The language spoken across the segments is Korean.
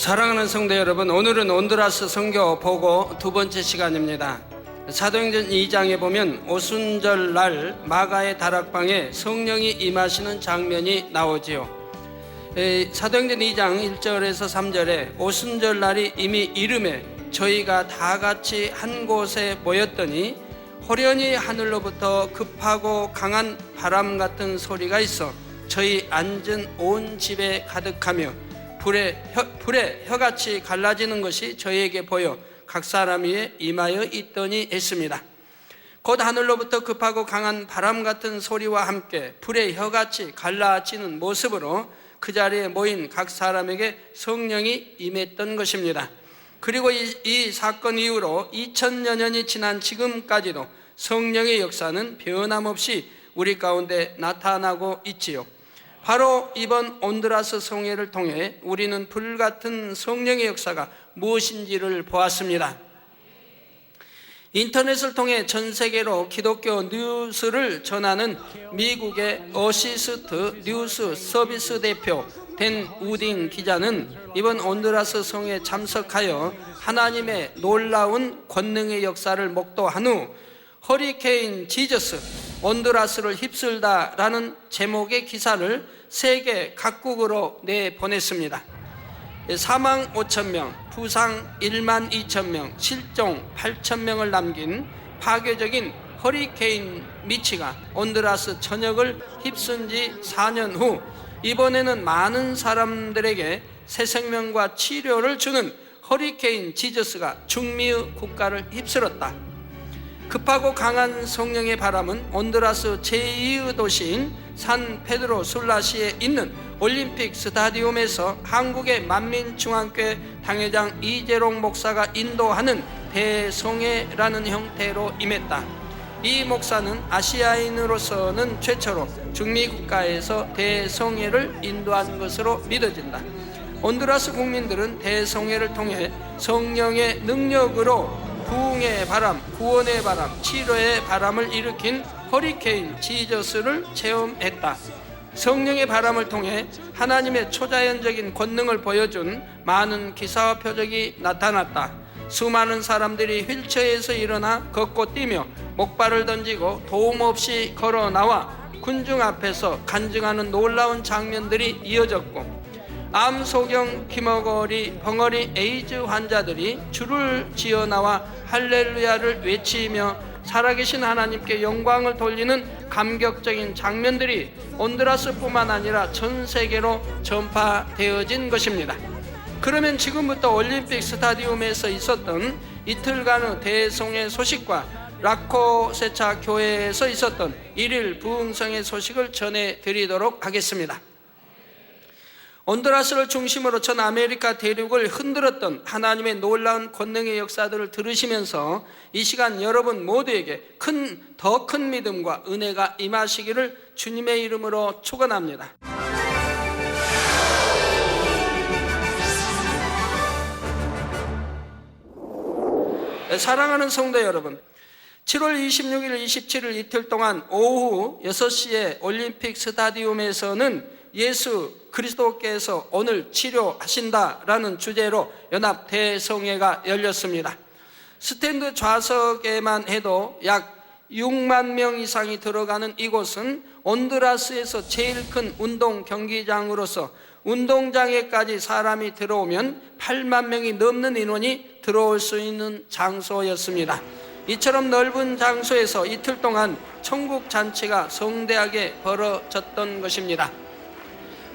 사랑하는 성도 여러분, 오늘은 온두라스 선교 보고 두 번째 시간입니다. 사도행전 2장에 보면 오순절 날 마가의 다락방에 성령이 임하시는 장면이 나오지요. 사도행전 2장 1절에서 3절에 오순절 날이 이미 이름에 저희가 다 같이 한 곳에 모였더니 호련히 하늘로부터 급하고 강한 바람 같은 소리가 있어 저희 앉은 온 집에 가득하며 불에 혀같이 갈라지는 것이 저희에게 보여 각 사람 위에 임하여 있더니 했습니다. 곧 하늘로부터 급하고 강한 바람 같은 소리와 함께 불의 혀같이 갈라지는 모습으로 그 자리에 모인 각 사람에게 성령이 임했던 것입니다. 그리고 이 사건 이후로 2000여 년이 지난 지금까지도 성령의 역사는 변함없이 우리 가운데 나타나고 있지요. 바로 이번 온두라스 성회를 통해 우리는 불같은 성령의 역사가 무엇인지를 보았습니다. 인터넷을 통해 전 세계로 기독교 뉴스를 전하는 미국의 어시스트 뉴스 서비스 대표 댄 우딩 기자는 이번 온두라스 성회에 참석하여 하나님의 놀라운 권능의 역사를 목도한 후 허리케인 지저스 온두라스를 휩쓸다라는 제목의 기사를 세계 각국으로 내보냈습니다. 사망 5,000명, 부상 1만 2,000명, 실종 8,000명을 남긴 파괴적인 허리케인 미치가 온두라스 전역을 휩쓴 지 4년 후 이번에는 많은 사람들에게 새 생명과 치료를 주는 허리케인 지저스가 중미의 국가를 휩쓸었다. 급하고 강한 성령의 바람은 온두라스 제2의 도시인 산 페드로 술라시에 있는 올림픽 스타디움에서 한국의 만민중앙교회 당회장 이재롱 목사가 인도하는 대성회라는 형태로 임했다. 이 목사는 아시아인으로서는 최초로 중미 국가에서 대성회를 인도한 것으로 믿어진다. 온두라스 국민들은 대성회를 통해 성령의 능력으로 부흥의 바람, 구원의 바람, 치료의 바람을 일으킨 허리케인 지저스를 체험했다. 성령의 바람을 통해 하나님의 초자연적인 권능을 보여준 많은 기사와 표적이 나타났다. 수많은 사람들이 휠체어에서 일어나 걷고 뛰며 목발을 던지고 도움 없이 걸어 나와 군중 앞에서 간증하는 놀라운 장면들이 이어졌고, 암, 소경, 기머거리, 벙어리, 에이즈 환자들이 줄을 지어 나와 할렐루야를 외치며 살아계신 하나님께 영광을 돌리는 감격적인 장면들이 온두라스뿐만 아니라 전 세계로 전파되어진 것입니다. 그러면 지금부터 올림픽 스타디움에서 있었던 이틀간의 대성회 소식과 라코세차 교회에서 있었던 1일 부흥성의 소식을 전해드리도록 하겠습니다. 온두라스를 중심으로 전 아메리카 대륙을 흔들었던 하나님의 놀라운 권능의 역사들을 들으시면서 이 시간 여러분 모두에게 더 큰 믿음과 은혜가 임하시기를 주님의 이름으로 축원합니다. 사랑하는 성도 여러분, 7월 26일, 27일 이틀 동안 오후 6시에 올림픽 스타디움에서는 예수 그리스도께서 오늘 치료하신다라는 주제로 연합 대성회가 열렸습니다. 스탠드 좌석에만 해도 약 6만 명 이상이 들어가는 이곳은 온두라스에서 제일 큰 운동 경기장으로서 운동장에까지 사람이 들어오면 8만 명이 넘는 인원이 들어올 수 있는 장소였습니다. 이처럼 넓은 장소에서 이틀 동안 천국 잔치가 성대하게 벌어졌던 것입니다.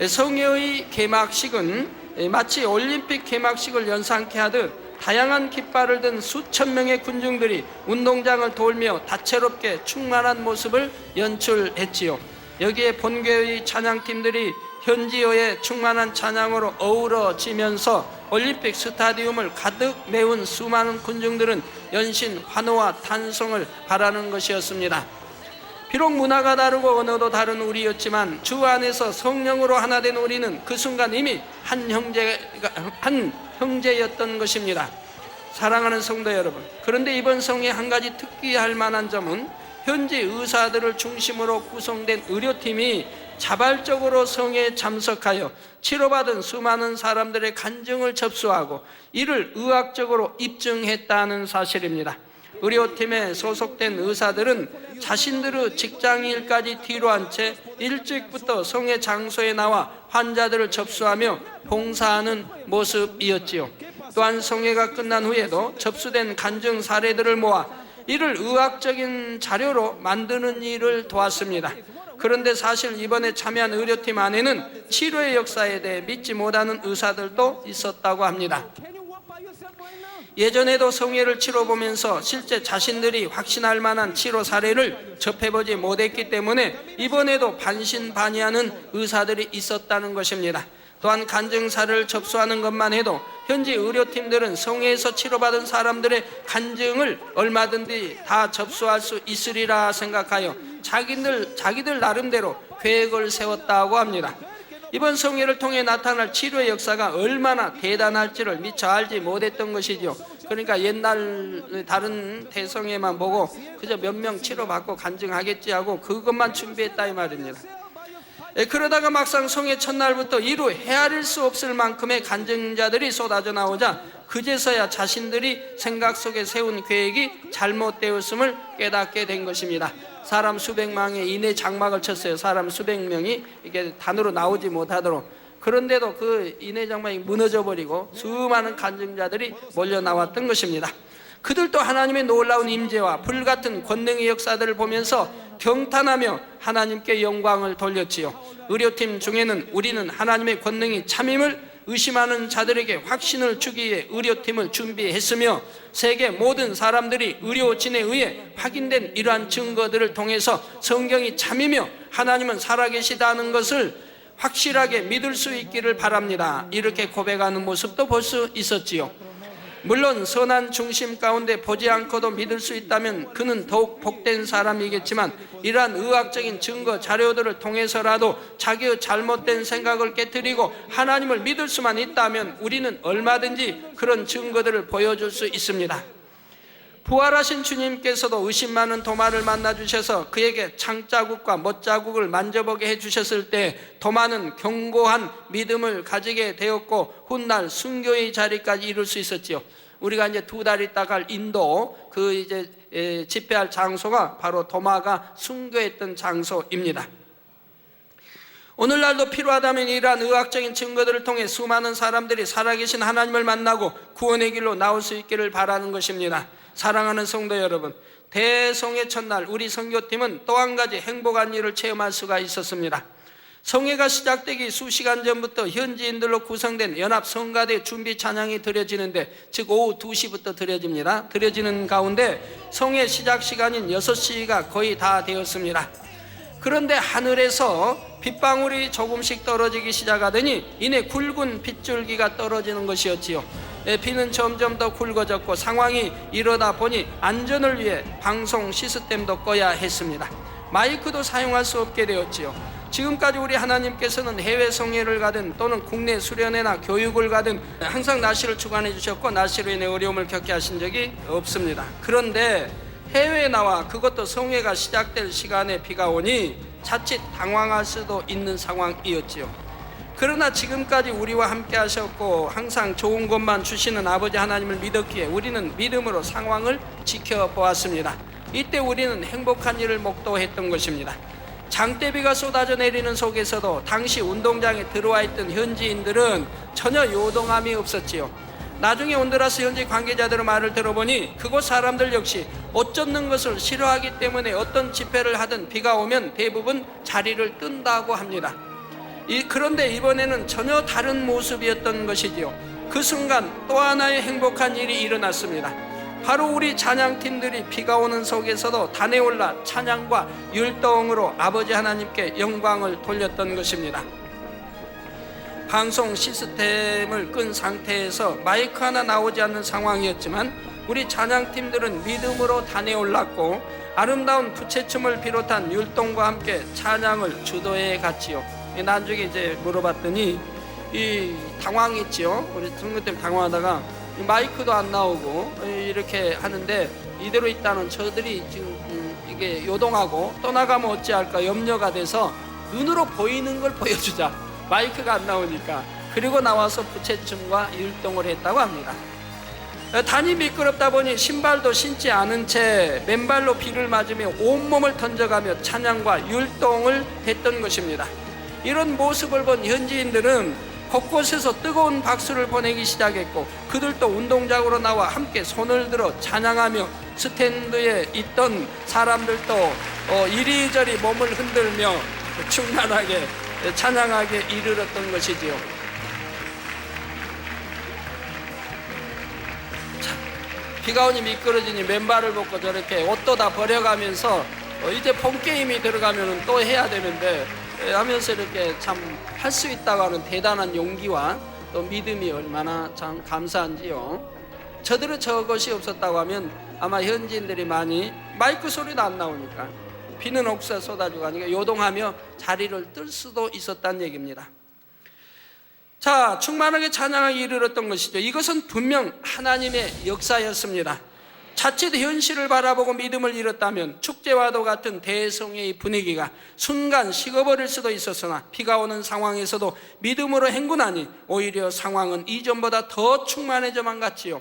성회의 개막식은 마치 올림픽 개막식을 연상케 하듯 다양한 깃발을 든 수천 명의 군중들이 운동장을 돌며 다채롭게 충만한 모습을 연출했지요. 여기에 본교의 찬양팀들이 현지어의 충만한 찬양으로 어우러지면서 올림픽 스타디움을 가득 메운 수많은 군중들은 연신 환호와 탄성을 바라는 것이었습니다. 비록 문화가 다르고 언어도 다른 우리였지만 주 안에서 성령으로 하나 된 우리는 그 순간 이미 한 형제였던 것입니다. 사랑하는 성도 여러분, 그런데 이번 성회 한 가지 특기할 만한 점은 현지 의사들을 중심으로 구성된 의료팀이 자발적으로 성회에 참석하여 치료받은 수많은 사람들의 간증을 접수하고 이를 의학적으로 입증했다는 사실입니다. 의료팀에 소속된 의사들은 자신들의 직장일까지 뒤로한 채 일찍부터 성회 장소에 나와 환자들을 접수하며 봉사하는 모습이었지요. 또한 성회가 끝난 후에도 접수된 간증 사례들을 모아 이를 의학적인 자료로 만드는 일을 도왔습니다. 그런데 사실 이번에 참여한 의료팀 안에는 치료의 역사에 대해 믿지 못하는 의사들도 있었다고 합니다. 예전에도 성회를 치러보면서 실제 자신들이 확신할 만한 치료 사례를 접해보지 못했기 때문에 이번에도 반신반의하는 의사들이 있었다는 것입니다. 또한 간증사를 접수하는 것만 해도 현지 의료팀들은 성회에서 치료받은 사람들의 간증을 얼마든지 다 접수할 수 있으리라 생각하여 자기들 나름대로 계획을 세웠다고 합니다. 이번 성회를 통해 나타날 치료의 역사가 얼마나 대단할지를 미처 알지 못했던 것이죠. 그러니까 옛날 다른 대성회만 보고 그저 몇 명 치료받고 간증하겠지 하고 그것만 준비했다 이 말입니다. 그러다가 막상 성회 첫날부터 이루 헤아릴 수 없을 만큼의 간증자들이 쏟아져 나오자 그제서야 자신들이 생각 속에 세운 계획이 잘못되었음을 깨닫게 된 것입니다. 사람 수백 명의 이내 장막을 쳤어요. 사람 수백 명이 이게 단으로 나오지 못하도록. 그런데도 그 이내 장막이 무너져 버리고 수많은 간증자들이 몰려 나왔던 것입니다. 그들도 하나님의 놀라운 임재와 불같은 권능의 역사들을 보면서 경탄하며 하나님께 영광을 돌렸지요. 의료팀 중에는 우리는 하나님의 권능이 참임을 의심하는 자들에게 확신을 주기 위해 의료팀을 준비했으며 세계 모든 사람들이 의료진에 의해 확인된 이러한 증거들을 통해서 성경이 참이며 하나님은 살아계시다는 것을 확실하게 믿을 수 있기를 바랍니다. 이렇게 고백하는 모습도 볼 수 있었지요. 물론 선한 중심 가운데 보지 않고도 믿을 수 있다면 그는 더욱 복된 사람이겠지만 이러한 의학적인 증거 자료들을 통해서라도 자기의 잘못된 생각을 깨뜨리고 하나님을 믿을 수만 있다면 우리는 얼마든지 그런 증거들을 보여줄 수 있습니다. 부활하신 주님께서도 의심 많은 도마를 만나주셔서 그에게 창자국과 못자국을 만져보게 해주셨을 때 도마는 견고한 믿음을 가지게 되었고 훗날 순교의 자리까지 이룰 수 있었지요. 우리가 이제 2달 있다 갈 인도 그 이제 집회할 장소가 바로 도마가 순교했던 장소입니다. 오늘날도 필요하다면 이러한 의학적인 증거들을 통해 수많은 사람들이 살아계신 하나님을 만나고 구원의 길로 나올 수 있기를 바라는 것입니다. 사랑하는 성도 여러분, 대성회 첫날 우리 선교팀은 또 한 가지 행복한 일을 체험할 수가 있었습니다. 성회가 시작되기 수시간 전부터 현지인들로 구성된 연합 성가대 준비 찬양이 드려지는데, 즉 오후 2시부터 드려집니다. 드려지는 가운데 성회 시작 시간인 6시가 거의 다 되었습니다. 그런데 하늘에서 빗방울이 조금씩 떨어지기 시작하더니 이내 굵은 빗줄기가 떨어지는 것이었지요. 비는 점점 더 굵어졌고 상황이 이러다 보니 안전을 위해 방송 시스템도 꺼야 했습니다. 마이크도 사용할 수 없게 되었지요. 지금까지 우리 하나님께서는 해외 성회를 가든 또는 국내 수련회나 교육을 가든 항상 날씨를 주관해 주셨고 날씨로 인해 어려움을 겪게 하신 적이 없습니다. 그런데 해외에 나와 그것도 성회가 시작될 시간에 비가 오니 자칫 당황할 수도 있는 상황이었지요. 그러나 지금까지 우리와 함께 하셨고 항상 좋은 것만 주시는 아버지 하나님을 믿었기에 우리는 믿음으로 상황을 지켜보았습니다. 이때 우리는 행복한 일을 목도했던 것입니다. 장대비가 쏟아져 내리는 속에서도 당시 운동장에 들어와 있던 현지인들은 전혀 요동함이 없었지요. 나중에 온두라스 현지 관계자들의 말을 들어보니 그곳 사람들 역시 옷 젖는 것을 싫어하기 때문에 어떤 집회를 하든 비가 오면 대부분 자리를 뜬다고 합니다. 그런데 이번에는 전혀 다른 모습이었던 것이지요. 그 순간 또 하나의 행복한 일이 일어났습니다. 바로 우리 찬양팀들이 비가 오는 속에서도 단에 올라 찬양과 율동으로 아버지 하나님께 영광을 돌렸던 것입니다. 방송 시스템을 끈 상태에서 마이크 하나 나오지 않는 상황이었지만 우리 찬양팀들은 믿음으로 단에 올랐고 아름다운 부채춤을 비롯한 율동과 함께 찬양을 주도해 갔지요. 나중에 이제 물어봤더니 당황했지요. 우리 선교팀 당황하다가 마이크도 안 나오고 이렇게 하는데 이대로 있다는 저들이 지금 이게 요동하고 떠나가면 어찌할까 염려가 돼서 눈으로 보이는 걸 보여주자, 마이크가 안 나오니까. 그리고 나와서 부채춤과 율동을 했다고 합니다. 단이 미끄럽다 보니 신발도 신지 않은 채 맨발로 비를 맞으며 온몸을 던져가며 찬양과 율동을 했던 것입니다. 이런 모습을 본 현지인들은 곳곳에서 뜨거운 박수를 보내기 시작했고, 그들도 운동장으로 나와 함께 손을 들어 찬양하며 스탠드에 있던 사람들도 이리저리 몸을 흔들며 충만하게 찬양하게 이르렀던 것이지요. 비가 오니 미끄러지니 맨발을 벗고 저렇게 옷도 다 버려가면서 이제 본게임이 들어가면 또 해야 되는데 하면서 이렇게 참 할 수 있다고 하는 대단한 용기와 또 믿음이 얼마나 참 감사한지요. 저들은 저것이 없었다고 하면 아마 현지인들이 많이, 마이크 소리도 안 나오니까 비는 옥수수 쏟아지고 하니까 요동하며 자리를 뜰 수도 있었다는 얘기입니다. 자, 충만하게 찬양하기 이르렀던 것이죠. 이것은 분명 하나님의 역사였습니다. 자칫 현실을 바라보고 믿음을 잃었다면 축제와도 같은 대성의 분위기가 순간 식어버릴 수도 있었으나, 비가 오는 상황에서도 믿음으로 행군하니 오히려 상황은 이전보다 더 충만해져만 갔지요.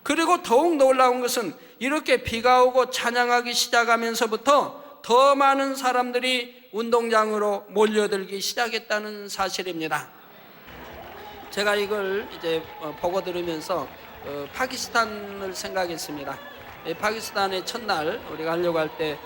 그리고 더욱 놀라운 것은 이렇게 비가 오고 찬양하기 시작하면서부터 더 많은 사람들이 운동장으로 몰려들기 시작했다는 사실입니다. 제가 이걸 이제 보고 들으면서 파키스탄을 생각했습니다. 파키스탄의 첫날 우리가 하려고 할 때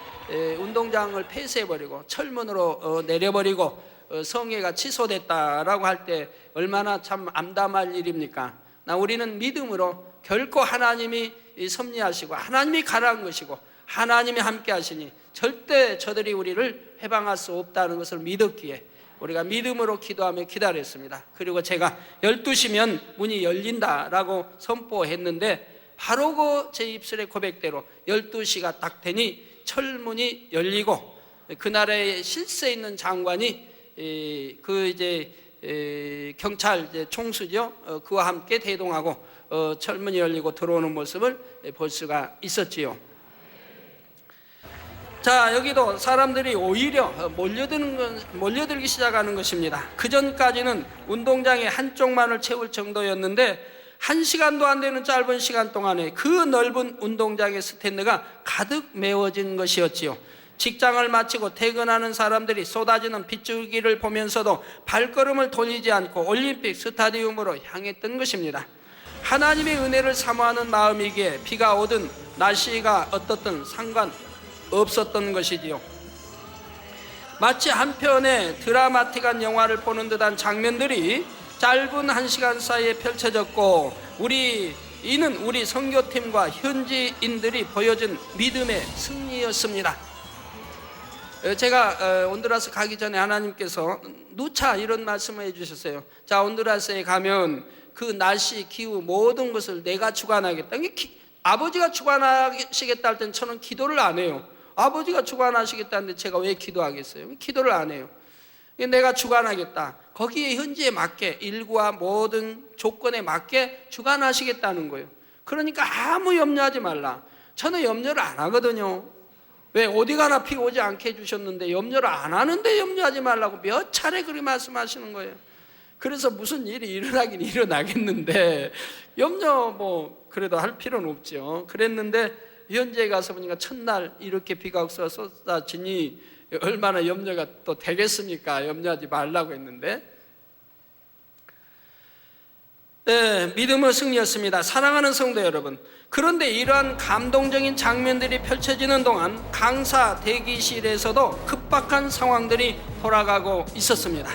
운동장을 폐쇄해버리고 철문으로 내려버리고 성회가 취소됐다라고 할 때 얼마나 참 암담할 일입니까? 우리는 믿음으로 결코 하나님이 섭리하시고 하나님이 가라한 것이고 하나님이 함께 하시니 절대 저들이 우리를 해방할 수 없다는 것을 믿었기에 우리가 믿음으로 기도하며 기다렸습니다. 그리고 제가 12시면 문이 열린다라고 선포했는데 바로 그 제 입술의 고백대로 12시가 딱 되니 철문이 열리고 그날의 실세 있는 장관이 경찰 총수죠. 그와 함께 대동하고 철문이 열리고 들어오는 모습을 볼 수가 있었지요. 자, 여기도 사람들이 오히려 몰려들기 시작하는 것입니다. 그전까지는 운동장의 한쪽만을 채울 정도였는데 1시간도 안 되는 짧은 시간 동안에 그 넓은 운동장의 스탠드가 가득 메워진 것이었지요. 직장을 마치고 퇴근하는 사람들이 쏟아지는 빗줄기를 보면서도 발걸음을 돌리지 않고 올림픽 스타디움으로 향했던 것입니다. 하나님의 은혜를 사모하는 마음이기에 비가 오든 날씨가 어떻든 상관없었던 것이지요. 마치 한 편의 드라마틱한 영화를 보는 듯한 장면들이 짧은 1시간 사이에 펼쳐졌고, 이는 우리 선교팀과 현지인들이 보여준 믿음의 승리였습니다. 제가 온두라스 가기 전에 하나님께서 누차 이런 말씀을 해주셨어요. 자, 온두라스에 가면 그 날씨, 기후 모든 것을 내가 주관하겠다. 아버지가 주관하시겠다 할 땐 저는 기도를 안 해요. 아버지가 주관하시겠다는데 제가 왜 기도하겠어요? 기도를 안 해요. 내가 주관하겠다. 거기에 현지에 맞게, 일구와 모든 조건에 맞게 주관하시겠다는 거예요. 그러니까 아무 염려하지 말라. 저는 염려를 안 하거든요. 왜? 어디 가나 비 오지 않게 해주셨는데 염려를 안 하는데 염려하지 말라고 몇 차례 그렇게 말씀하시는 거예요. 그래서 무슨 일이 일어나긴 일어나겠는데 염려 그래도 할 필요는 없죠. 그랬는데 현지에 가서 보니까 첫날 이렇게 비가 쏟아지니 얼마나 염려가 또 되겠습니까? 염려하지 말라고 했는데, 믿음의 승리였습니다. 사랑하는 성도 여러분, 그런데 이러한 감동적인 장면들이 펼쳐지는 동안 강사 대기실에서도 급박한 상황들이 돌아가고 있었습니다.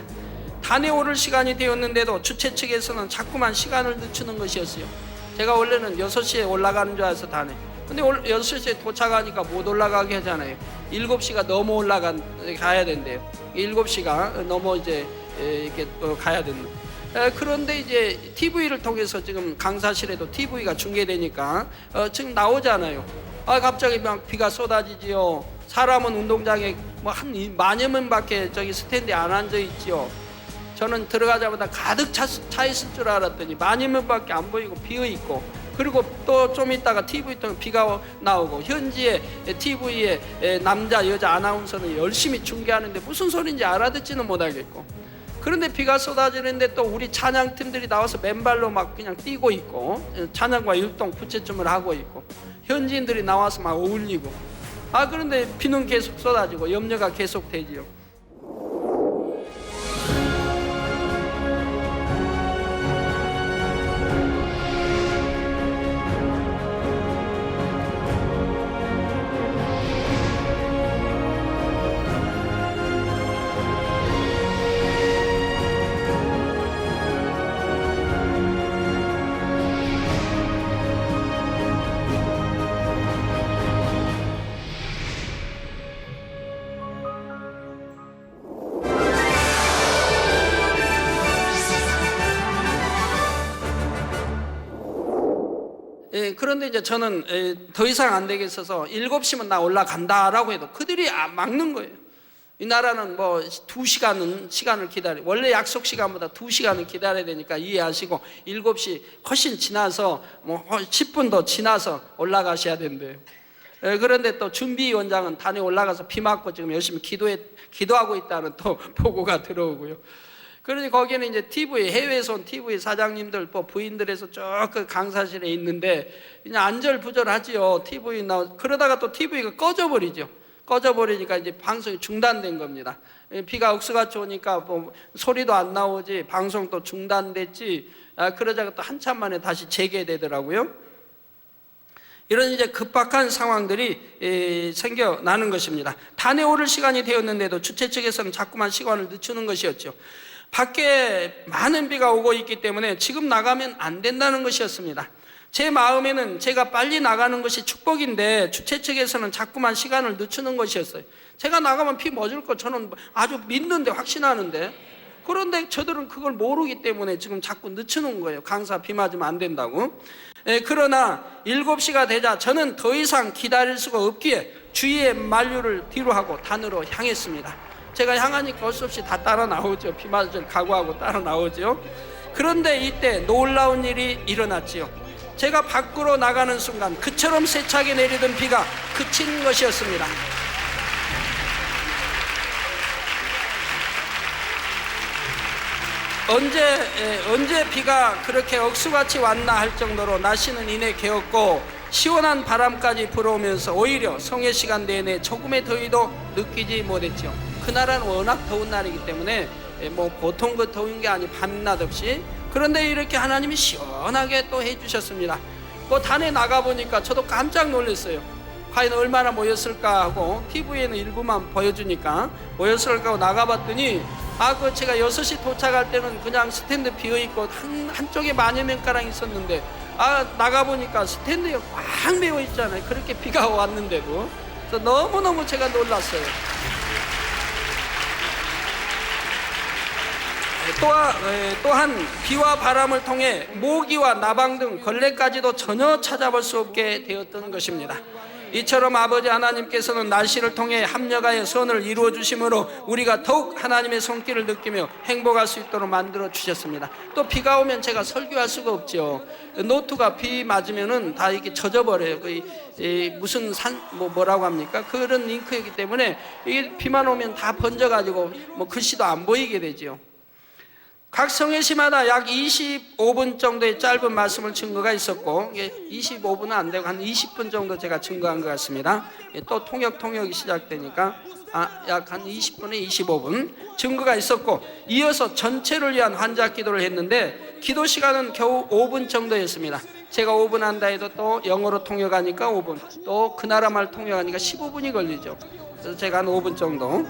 단에 오를 시간이 되었는데도 주최 측에서는 자꾸만 시간을 늦추는 것이었어요. 제가 원래는 6시에 올라가는 줄 알아서 단에, 근데 6시에 도착하니까 못 올라가게 하잖아요. 7시가 넘어 가야 된대요. 7시가 넘어 이렇게 가야 된다. 그런데 이제 TV를 통해서 지금 강사실에도 TV가 중계되니까 지금 나오잖아요. 갑자기 막 비가 쏟아지지요. 사람은 운동장에 한 10,000여 명밖에 저기 스탠드에 안 앉아 있지요. 저는 들어가자마자 가득 차 있을 줄 알았더니 10,000여 명밖에 안 보이고 비어 있고, 그리고 또 좀 있다가 TV 통해 비가 나오고, 현지에 TV에 남자 여자 아나운서는 열심히 중계하는데 무슨 소리인지 알아듣지는 못하겠고, 그런데 비가 쏟아지는데 또 우리 찬양팀들이 나와서 맨발로 막 그냥 뛰고 있고, 찬양과 율동 부채춤을 하고 있고, 현지인들이 나와서 막 어울리고, 그런데 비는 계속 쏟아지고 염려가 계속 되지요. 그런데 이제 저는 더 이상 안 되겠어서 7시면 나 올라간다라고 해도 그들이 막는 거예요. 이 나라는 뭐 2시간은 시간을 기다려, 원래 약속 시간보다 2시간을 기다려야 되니까 이해하시고 7시 훨씬 지나서 뭐 10분 더 지나서 올라가셔야 된대요. 그런데 또 준비위원장은 단에 올라가서 비 맞고 지금 열심히 기도하고 있다는 또 보고가 들어오고요. 그러니 거기는 이제 TV, 해외에서 온 TV 사장님들, 뭐 부인들에서 쭉 그 강사실에 있는데 그냥 안절부절하지요. TV 그러다가 또 TV가 꺼져버리죠. 꺼져버리니까 이제 방송이 중단된 겁니다. 비가 억수같이 오니까 뭐 소리도 안 나오지, 방송도 중단됐지. 그러다가 또 한참 만에 다시 재개되더라고요. 이런 이제 급박한 상황들이 생겨나는 것입니다. 단에 오를 시간이 되었는데도 주최 측에서는 자꾸만 시간을 늦추는 것이었죠. 밖에 많은 비가 오고 있기 때문에 지금 나가면 안 된다는 것이었습니다. 제 마음에는 제가 빨리 나가는 것이 축복인데 주최 측에서는 자꾸만 시간을 늦추는 것이었어요. 제가 나가면 비 멎을 거 저는 아주 믿는데, 확신하는데, 그런데 저들은 그걸 모르기 때문에 지금 자꾸 늦추는 거예요. 강사 비 맞으면 안 된다고. 그러나 7시가 되자 저는 더 이상 기다릴 수가 없기에 주위의 만류를 뒤로 하고 단으로 향했습니다. 제가 향하니까 어쩔 수 없이 다 따라 나오죠. 비 맞을 각오하고 따라 나오죠. 그런데 이때 놀라운 일이 일어났지요. 제가 밖으로 나가는 순간 그처럼 세차게 내리던 비가 그친 것이었습니다. 언제 비가 그렇게 억수같이 왔나 할 정도로 날씨는 이내 개었고 시원한 바람까지 불어오면서 오히려 성회 시간 내내 조금의 더위도 느끼지 못했죠. 그날은 워낙 더운 날이기 때문에 뭐 보통 그 더운 게 아니 밤낮 없이, 그런데 이렇게 하나님이 시원하게 또 해주셨습니다. 뭐 단에 나가보니까 저도 깜짝 놀랐어요. 과연 얼마나 모였을까 하고, TV에는 일부만 보여주니까 모였을까 하고 나가봤더니 그 제가 6시 도착할 때는 그냥 스탠드 비어있고 한쪽에 만여 명가량 있었는데 나가보니까 스탠드에 꽉 메워 있잖아요. 그렇게 비가 왔는데도. 그래서 너무너무 제가 놀랐어요. 또한 비와 바람을 통해 모기와 나방 등 걸레까지도 전혀 찾아볼 수 없게 되었던 것입니다. 이처럼 아버지 하나님께서는 날씨를 통해 합력하여 선을 이루어 주심으로 우리가 더욱 하나님의 손길을 느끼며 행복할 수 있도록 만들어 주셨습니다. 또 비가 오면 제가 설교할 수가 없죠. 노트가 비 맞으면은 다 이렇게 젖어버려요. 무슨 뭐라고 합니까? 그런 잉크이기 때문에 이게 비만 오면 다 번져가지고 뭐 글씨도 안 보이게 되죠. 각 성회시마다 약 25분 정도의 짧은 말씀을 증거가 있었고, 25분은 안 되고 한 20분 정도 제가 증거한 것 같습니다. 또 통역이 시작되니까 약 한 20분에 25분 증거가 있었고, 이어서 전체를 위한 환자 기도를 했는데 기도 시간은 겨우 5분 정도였습니다. 제가 5분 한다 해도 또 영어로 통역하니까 5분, 또 그 나라 말 통역하니까 15분이 걸리죠. 그래서 제가 한 5분 정도.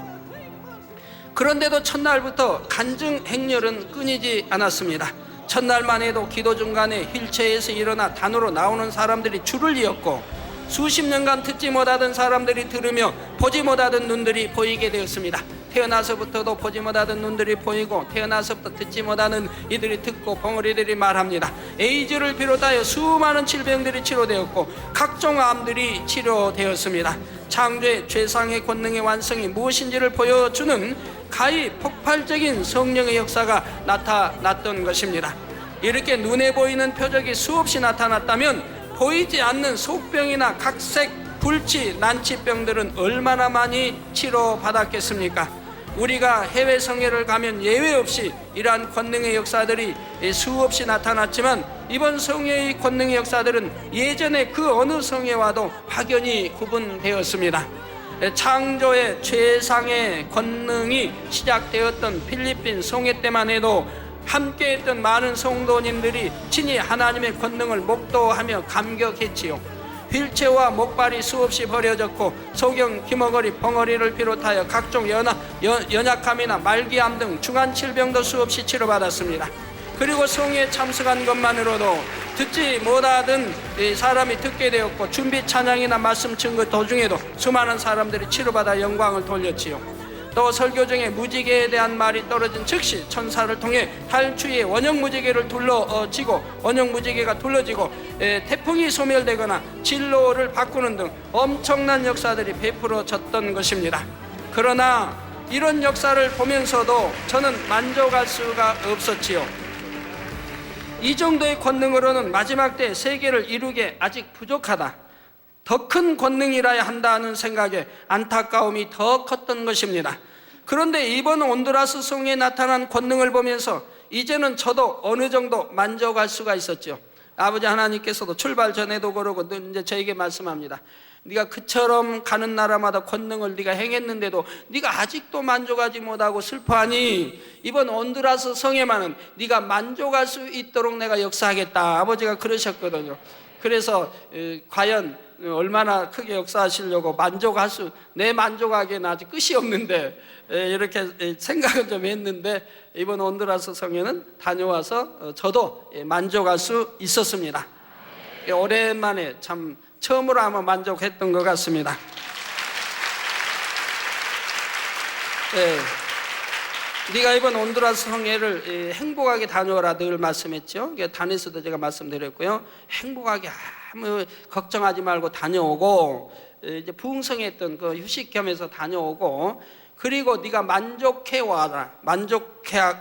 그런데도 첫날부터 간증 행렬은 끊이지 않았습니다. 첫날만 해도 기도 중간에 휠체어에서 일어나 단으로 나오는 사람들이 줄을 이었고, 수십 년간 듣지 못하던 사람들이 들으며 보지 못하던 눈들이 보이게 되었습니다. 태어나서부터도 보지 못하던 눈들이 보이고, 태어나서부터 듣지 못하는 이들이 듣고, 벙어리들이 말합니다. 에이즈를 비롯하여 수많은 질병들이 치료되었고 각종 암들이 치료되었습니다. 창조의 최상의 권능의 완성이 무엇인지를 보여주는 가히 폭발적인 성령의 역사가 나타났던 것입니다. 이렇게 눈에 보이는 표적이 수없이 나타났다면 보이지 않는 속병이나 각색, 불치, 난치병들은 얼마나 많이 치료받았겠습니까? 우리가 해외 성회를 가면 예외 없이 이러한 권능의 역사들이 수없이 나타났지만 이번 성회의 권능의 역사들은 예전에 그 어느 성회와도 확연히 구분되었습니다. 창조의 최상의 권능이 시작되었던 필리핀 성회 때만 해도 함께했던 많은 성도님들이 친히 하나님의 권능을 목도하며 감격했지요. 휠체어와 목발이 수없이 버려졌고 소경, 귀머거리, 벙어리를 비롯하여 각종 연약함이나 말기암 등 중환질병도 수없이 치료받았습니다. 그리고 성회에 참석한 것만으로도 듣지 못하던 사람이 듣게 되었고 준비 찬양이나 말씀 증거 도중에도 수많은 사람들이 치료받아 영광을 돌렸지요. 또 설교 중에 무지개에 대한 말이 떨어진 즉시 천사를 통해 달 주위에 원형 무지개를 둘러지고 원형 무지개가 둘러지고 태풍이 소멸되거나 진로를 바꾸는 등 엄청난 역사들이 베풀어졌던 것입니다. 그러나 이런 역사를 보면서도 저는 만족할 수가 없었지요. 이 정도의 권능으로는 마지막 때 세계를 이루기에 아직 부족하다, 더 큰 권능이라야 한다는 생각에 안타까움이 더 컸던 것입니다. 그런데 이번 온두라스 성회에 나타난 권능을 보면서 이제는 저도 어느 정도 만족할 수가 있었죠. 아버지 하나님께서도 출발 전에도 그러고 이제 저에게 말씀합니다. 네가 그처럼 가는 나라마다 권능을 네가 행했는데도 네가 아직도 만족하지 못하고 슬퍼하니 이번 온두라스 성회만은 네가 만족할 수 있도록 내가 역사하겠다. 아버지가 그러셨거든요. 그래서 과연 얼마나 크게 역사하시려고 내 만족하기에는 아직 끝이 없는데 이렇게 생각을 좀 했는데 이번 온두라스 성회는 다녀와서 저도 만족할 수 있었습니다. 오랜만에 참 처음으로 아마 만족했던 것 같습니다. 네가 이번 온두라스 성회를 행복하게 다녀오라 늘 말씀했죠. 단에서도 제가 말씀드렸고요. 행복하게 아무 걱정하지 말고 다녀오고 이제 부흥성했던 그 휴식 겸해서 다녀오고 그리고 네가 만족해와라.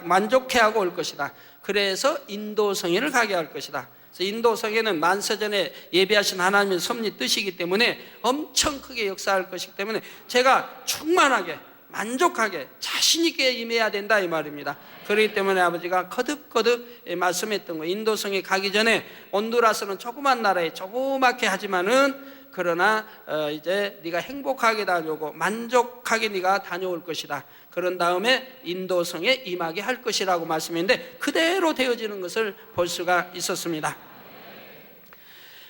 만족해하고 올 것이다. 그래서 인도성회를 가게 할 것이다. 그래서 인도성회는 만세전에 예비하신 하나님의 섭리 뜻이기 때문에 엄청 크게 역사할 것이기 때문에 제가 충만하게 만족하게 자신있게 임해야 된다 이 말입니다. 그렇기 때문에 아버지가 거듭거듭 말씀했던 거, 인도성에 가기 전에 온두라스는 조그만 나라에 조그맣게 하지만은 그러나 이제 네가 행복하게 다녀오고 만족하게 네가 다녀올 것이다. 그런 다음에 인도성에 임하게 할 것이라고 말씀했는데 그대로 되어지는 것을 볼 수가 있었습니다.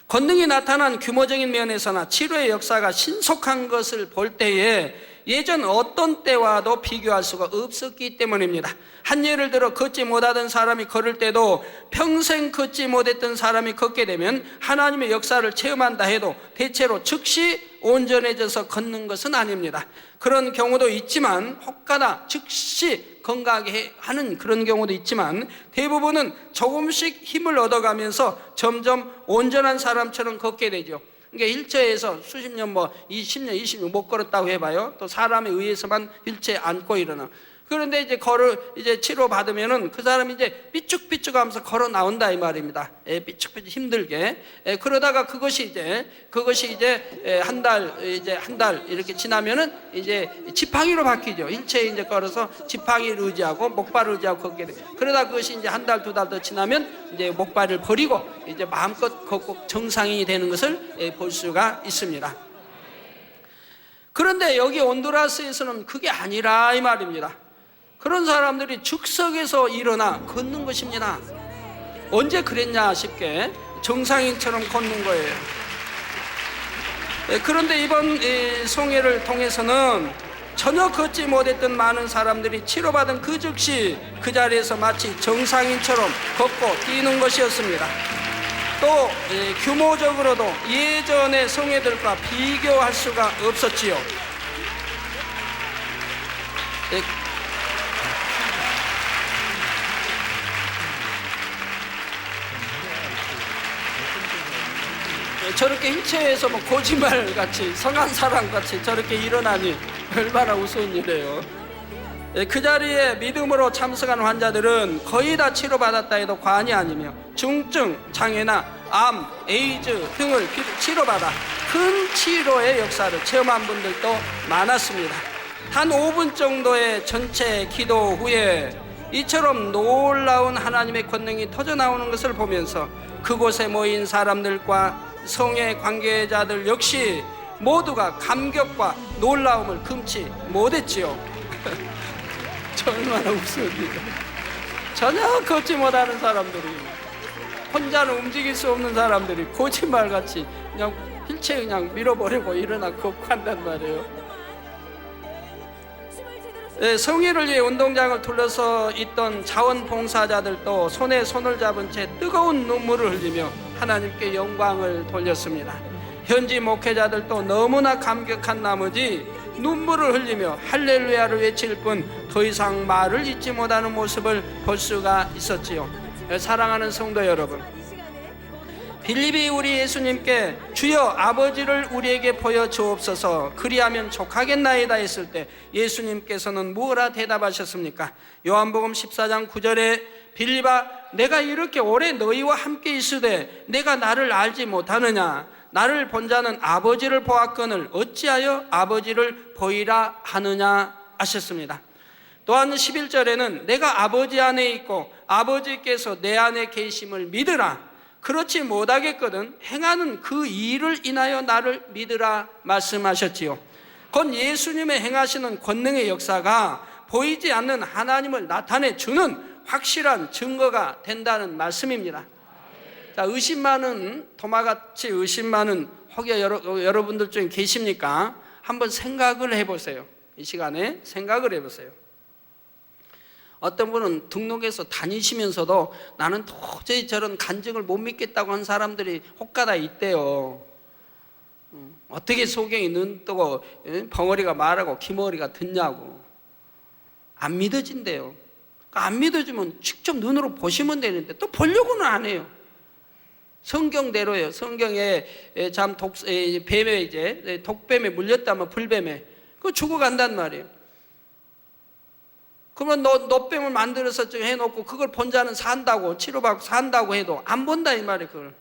권능이 나타난 규모적인 면에서나 치료의 역사가 신속한 것을 볼 때에 예전 어떤 때와도 비교할 수가 없었기 때문입니다. 한 예를 들어 걷지 못하던 사람이 걸을 때도 평생 걷지 못했던 사람이 걷게 되면 하나님의 역사를 체험한다 해도 대체로 즉시 온전해져서 걷는 것은 아닙니다. 그런 경우도 있지만 혹가다 즉시 건강하게 하는 그런 경우도 있지만 대부분은 조금씩 힘을 얻어가면서 점점 온전한 사람처럼 걷게 되죠. 그러니까 휠체어에서 수십 년 20년, 20년 못 걸었다고 해봐요. 또 사람에 의해서만 휠체어에 앉고 일어나. 그런데 이제 치료받으면은 그 사람이 이제 삐쭉삐쭉 하면서 걸어 나온다 이 말입니다. 삐쭉삐쭉 힘들게. 그러다가 그것이 이제 한 달 이렇게 지나면은 이제 지팡이로 바뀌죠. 휠체어에 이제 걸어서 지팡이를 의지하고 목발을 의지하고 걷게 돼. 그러다 그것이 이제 한 달, 두 달 더 지나면 이제 목발을 버리고 이제 마음껏 걷고 정상인이 되는 것을 볼 수가 있습니다. 그런데 여기 온두라스에서는 그게 아니라 이 말입니다. 그런 사람들이 즉석에서 일어나 걷는 것입니다. 언제 그랬냐 싶게 정상인처럼 걷는 거예요. 그런데 이번 성회를 통해서는 전혀 걷지 못했던 많은 사람들이 치료받은 그 즉시 그 자리에서 마치 정상인처럼 걷고 뛰는 것이었습니다. 또 규모적으로도 예전의 성회들과 비교할 수가 없었지요. 저렇게 휠체어에서 거짓말같이 성한 사람같이 저렇게 일어나니 얼마나 우스운 일이에요. 그 자리에 믿음으로 참석한 환자들은 거의 다 치료받았다 해도 과언이 아니며 중증 장애나 암, 에이즈 등을 치료받아 큰 치료의 역사를 체험한 분들도 많았습니다. 단 5분 정도의 전체 기도 후에 이처럼 놀라운 하나님의 권능이 터져나오는 것을 보면서 그곳에 모인 사람들과 성의 관계자들 역시 모두가 감격과 놀라움을 금치 못했지요. 얼마나 웃습니까? 전혀 걷지 못하는 사람들이, 혼자는 움직일 수 없는 사람들이 거짓말같이 그냥 휠체어 그냥 밀어버리고 일어나 걷고 한단 말이에요. 성의를 위해 운동장을 둘러서 있던 자원봉사자들도 손에 손을 잡은 채 뜨거운 눈물을 흘리며 하나님께 영광을 돌렸습니다. 현지 목회자들도 너무나 감격한 나머지 눈물을 흘리며 할렐루야를 외칠 뿐 더 이상 말을 잇지 못하는 모습을 볼 수가 있었지요. 사랑하는 성도 여러분, 빌립이 우리 예수님께 주여 아버지를 우리에게 보여주옵소서 그리하면 족하겠나이다 했을 때 예수님께서는 뭐라 대답하셨습니까? 요한복음 14장 9절에 빌립아 내가 이렇게 오래 너희와 함께 있으되 내가 나를 알지 못하느냐? 나를 본 자는 아버지를 보았거늘 어찌하여 아버지를 보이라 하느냐 하셨습니다. 또한 11절에는 내가 아버지 안에 있고 아버지께서 내 안에 계심을 믿으라. 그렇지 못하겠거든 행하는 그 일을 인하여 나를 믿으라 말씀하셨지요. 곧 예수님의 행하시는 권능의 역사가 보이지 않는 하나님을 나타내 주는 확실한 증거가 된다는 말씀입니다. 자, 의심 많은, 도마같이 의심 많은 혹여 여러분들 중에 계십니까? 한번 생각을 해보세요. 이 시간에 생각을 해보세요. 어떤 분은 등록해서 다니시면서도 나는 도저히 저런 간증을 못 믿겠다고 한 사람들이 혹가다 있대요. 어떻게 소경이 눈 뜨고 벙어리가 말하고 기머리가 듣냐고. 안 믿어진대요. 안 믿어지면 직접 눈으로 보시면 되는데 또 보려고는 안 해요. 성경대로예요. 성경에 참 뱀에 이제 독뱀에 물렸다면 불뱀에 그거 죽어간단 말이에요. 그러면 너뱀을 만들어서 좀 해놓고 그걸 본 자는 산다고 치료받고 산다고 해도 안 본다 이 말이에요. 그걸.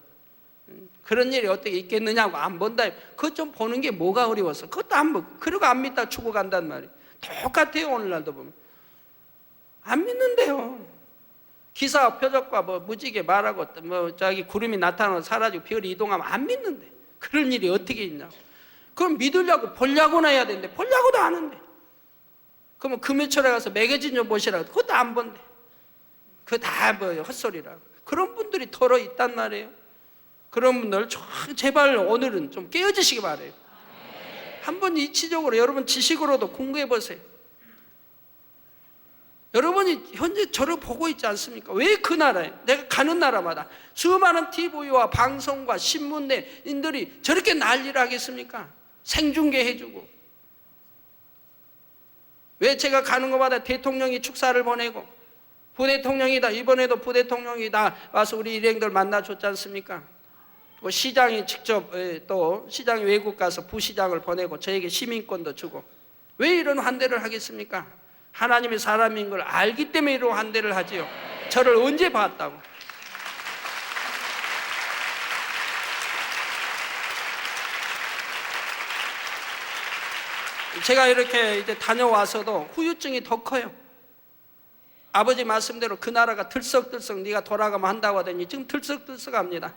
그런 일이 어떻게 있겠느냐고 안 본다. 그거 좀 보는 게 뭐가 어려워서 그것도 안 보고 그러고 안 믿다 죽어간단 말이에요. 똑같아요. 오늘날도 보면 안 믿는데요. 기사 표적과 뭐 무지개 말하고 뭐 자기 구름이 나타나고 사라지고 별이 이동하면 안 믿는데 그런 일이 어떻게 있냐고. 그럼 믿으려고 보려고나 해야 되는데 보려고도 안 하는데 그러면 금요철에 가서 매거진 좀 보시라고 그것도 안 본대. 그거 다 뭐 헛소리라고. 그런 분들이 털어 있단 말이에요. 그런 분들 제발 오늘은 좀 깨어지시기 바래요. 한번 이치적으로 여러분 지식으로도 공부해 보세요. 여러분이 현재 저를 보고 있지 않습니까? 왜 그 나라에 내가 가는 나라마다 수많은 TV와 방송과 신문인들이 저렇게 난리를 하겠습니까? 생중계 해주고 왜 제가 가는 곳마다 대통령이 축사를 보내고 부대통령이다 이번에도 부대통령이다 와서 우리 일행들 만나줬지 않습니까? 또 시장이 직접 또 시장이 외국 가서 부시장을 보내고 저에게 시민권도 주고 왜 이런 환대를 하겠습니까? 하나님의 사람인 걸 알기 때문에 이런 환대를 하지요. 저를 언제 봤다고. 제가 이렇게 이제 다녀와서도 후유증이 더 커요. 아버지 말씀대로 그 나라가 들썩들썩 네가 돌아가면 한다고 하더니 지금 들썩들썩합니다.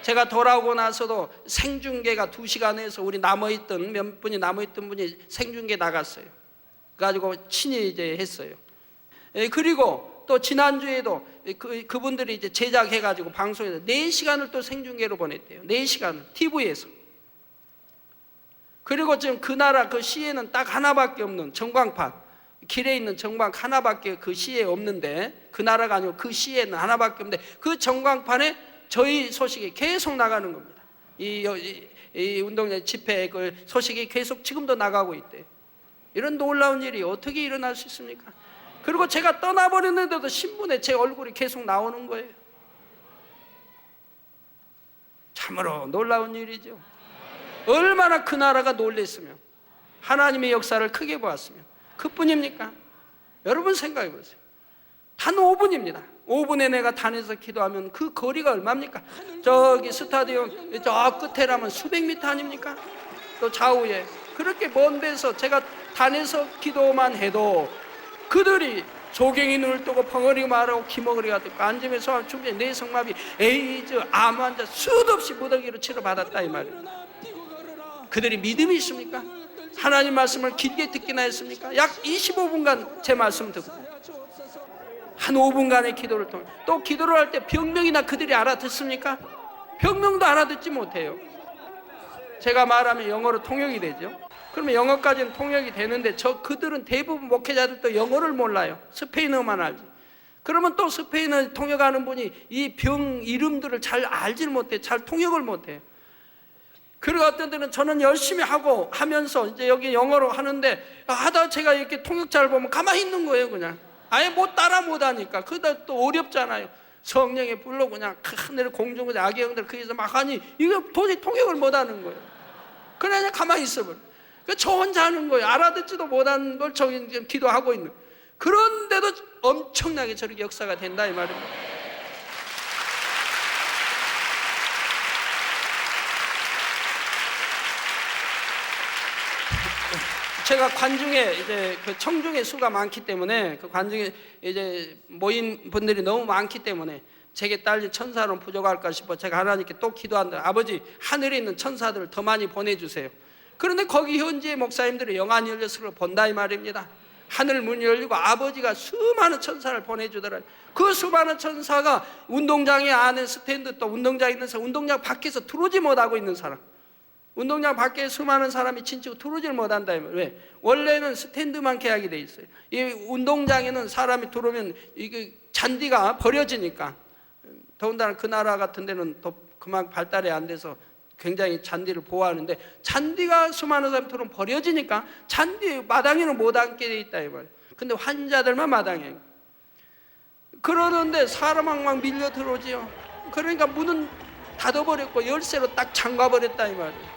제가 돌아오고 나서도 생중계가 2시간에서 우리 남아있던 몇 분이 남아있던 분이 생중계 나갔어요. 그래가지고 친히 이제 했어요. 그리고 또 지난주에도 그분들이 이제 제작해가지고 방송에서 4시간을 또 생중계로 보냈대요. 4시간을 TV에서. 그리고 지금 그 나라 그 시에는 딱 하나밖에 없는 전광판, 길에 있는 전광 하나밖에 그 시에 없는데 그 나라가 아니고 그 시에는 하나밖에 없는데 그 전광판에 저희 소식이 계속 나가는 겁니다. 이 운동장 집회 그 소식이 계속 지금도 나가고 있대요. 이런 놀라운 일이 어떻게 일어날 수 있습니까? 그리고 제가 떠나버렸는데도 신문에 제 얼굴이 계속 나오는 거예요. 참으로 놀라운 일이죠. 얼마나 그 나라가 놀랬으면 하나님의 역사를 크게 보았으면 그뿐입니까? 여러분 생각해 보세요. 단 5분입니다. 5분에 내가 단에서 기도하면 그 거리가 얼마입니까? 저기 스타디움 저 끝에라면 수백 미터 아닙니까? 또 좌우에 그렇게 먼 데서 제가 단에서 기도만 해도 그들이 조경이 눈을 뜨고 벙어리 말하고 기머거리가 듣고 앉으면 소환 충치 뇌성마비 에이즈 암 환자 수도 없이 무더기로 치료받았다 이 말이에요. 그들이 믿음이 있습니까? 하나님 말씀을 길게 듣기나 했습니까? 약 25분간 제 말씀 듣고 한 5분간의 기도를 통해 또 기도를 할 때 병명이나 그들이 알아듣습니까? 병명도 알아듣지 못해요. 제가 말하면 영어로 통역이 되죠. 그러면 영어까지는 통역이 되는데 그들은 대부분 목회자들도 영어를 몰라요. 스페인어만 알지. 그러면 또 스페인어 통역하는 분이 이 병 이름들을 잘 알질 못해, 잘 통역을 못해요. 그리고 어떤 때는 저는 열심히 하면서 이제 여기 영어로 하는데 하다 제가 이렇게 통역자를 보면 가만히 있는 거예요. 그냥 아예 따라 못하니까. 그다 또 어렵잖아요. 성령의 불로 그냥 하늘 공중의 악영들 거기서 막 하니 이거 도저히 통역을 못하는 거예요. 그냥 가만히 있어버려. 저 혼자 하는 거예요. 알아듣지도 못하는 걸 저 기도하고 있는. 그런데도 엄청나게 저렇게 역사가 된다 이 말입니다. 제가 관중에 이제 그 청중의 수가 많기 때문에 그 관중에 이제 모인 분들이 너무 많기 때문에 제게 딸린 천사는 부족할까 싶어 제가 하나님께 또 기도한다. 아버지 하늘에 있는 천사들을 더 많이 보내주세요. 그런데 거기 현지의 목사님들이 영안이 열렸을 걸 본다 이 말입니다. 하늘 문이 열리고 아버지가 수많은 천사를 보내주더라. 그 수많은 천사가 운동장에 안에 스탠드 또 운동장에 있는 사람, 운동장 밖에서 들어오지 못하고 있는 사람, 운동장 밖에 수많은 사람이 진치고 들어오질 못한다. 왜? 원래는 스탠드만 계약이 돼 있어요. 이 운동장에는 사람이 들어오면 이게 잔디가 버려지니까, 더군다나 그 나라 같은 데는 더 그만 발달이 안 돼서 굉장히 잔디를 보호하는데 잔디가 수많은 사람이 들어오면 버려지니까 잔디 마당에는 못 앉게 돼 있다 이 말이에요. 근데 환자들만 마당에. 그러는데 사람만 막 밀려 들어오지요. 그러니까 문은 닫아버렸고 열쇠로 딱 잠가버렸다 이 말이에요.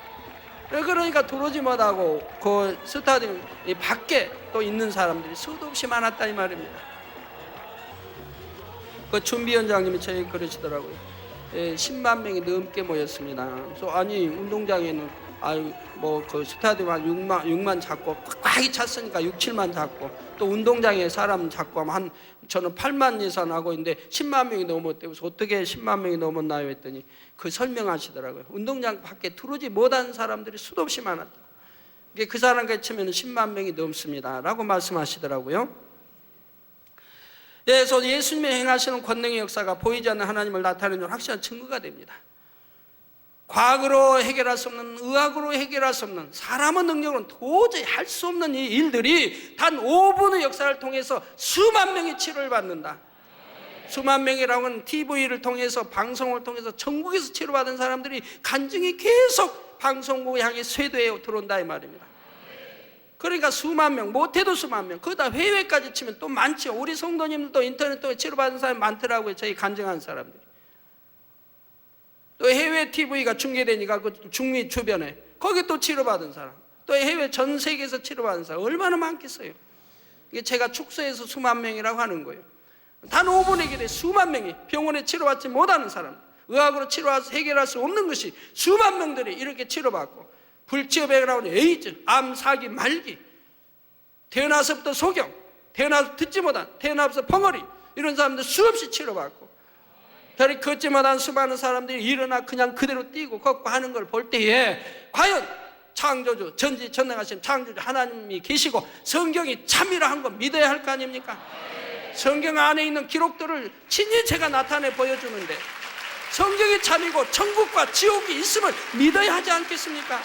그러니까 들어오지 못하고 그 스타디움 밖에 또 있는 사람들이 수도 없이 많았다 이 말입니다. 그 준비위원장님이 저에게 그러시더라고요. 10만 명이 넘게 모였습니다. 그래서 아니 운동장에는 그 스타디움 한 6만 잡고 꽉 찼으니까 6, 7만 잡고 또 운동장에 사람 잡고 하면 저는 8만 예산하고 있는데 10만 명이 넘었대요. 그래서 어떻게 10만 명이 넘었나요? 했더니 그 설명하시더라고요. 운동장 밖에 들어오지 못한 사람들이 수도 없이 많았다. 그 사람과 치면 10만 명이 넘습니다 라고 말씀하시더라고요. 그래서 예수님이 행하시는 권능의 역사가 보이지 않는 하나님을 나타내는 확실한 증거가 됩니다. 과학으로 해결할 수 없는, 의학으로 해결할 수 없는, 사람의 능력으로는 도저히 할 수 없는 이 일들이 단 5분의 역사를 통해서 수만 명이 치료를 받는다. 수만 명이라고 하는 TV를 통해서, 방송을 통해서 전국에서 치료받은 사람들이 간증이 계속 방송국을 향해 쇄도해 들어온다 이 말입니다. 그러니까 수만 명, 못해도 수만 명, 거기다 해외까지 치면 또 많죠. 우리 성도님들도 인터넷 통해 치료받은 사람이 많더라고요. 저희 간증한 사람들이. 또 해외 TV가 중계되니까 그 중미 주변에 거기 또 치료받은 사람, 또 해외 전 세계에서 치료받은 사람 얼마나 많겠어요. 이게 제가 축소해서 수만 명이라고 하는 거예요. 단 5분의 길에 수만 명이 병원에 치료받지 못하는 사람, 의학으로 치료해서 해결할 수 없는 것이 수만 명들이 이렇게 치료받고, 불치업에 나오는 에이즈, 암, 사기, 말기, 태어나서부터 소경, 태어나서 듣지 못한, 태어나서 벙어리, 이런 사람들 수없이 치료받고, 저리 걷지 못한 수많은 사람들이 일어나 그냥 그대로 뛰고 걷고 하는 걸 볼 때에 과연 창조주, 전지전능하신 창조주 하나님이 계시고 성경이 참이라 한 거 믿어야 할 거 아닙니까? 성경 안에 있는 기록들을 친히 제가 나타내 보여주는데 성경이 참이고 천국과 지옥이 있음을 믿어야 하지 않겠습니까?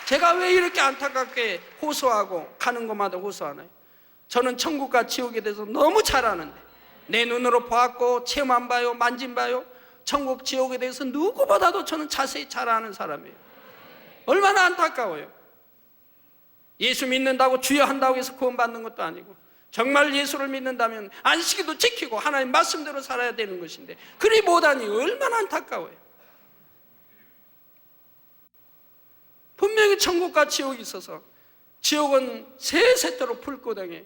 제가 왜 이렇게 안타깝게 호소하고 가는 곳마다 호소하나요? 저는 천국과 지옥에 대해서 너무 잘 아는데, 내 눈으로 보았고 체험 안 봐요, 만진 봐요. 천국 지옥에 대해서 누구보다도 저는 자세히 잘 아는 사람이에요. 얼마나 안타까워요. 예수 믿는다고 주여 한다고 해서 구원받는 것도 아니고, 정말 예수를 믿는다면 안식일도 지키고 하나님 말씀대로 살아야 되는 것인데 그리 못하니 얼마나 안타까워요. 분명히 천국과 지옥이 있어서 지옥은 세세토록 불구덩이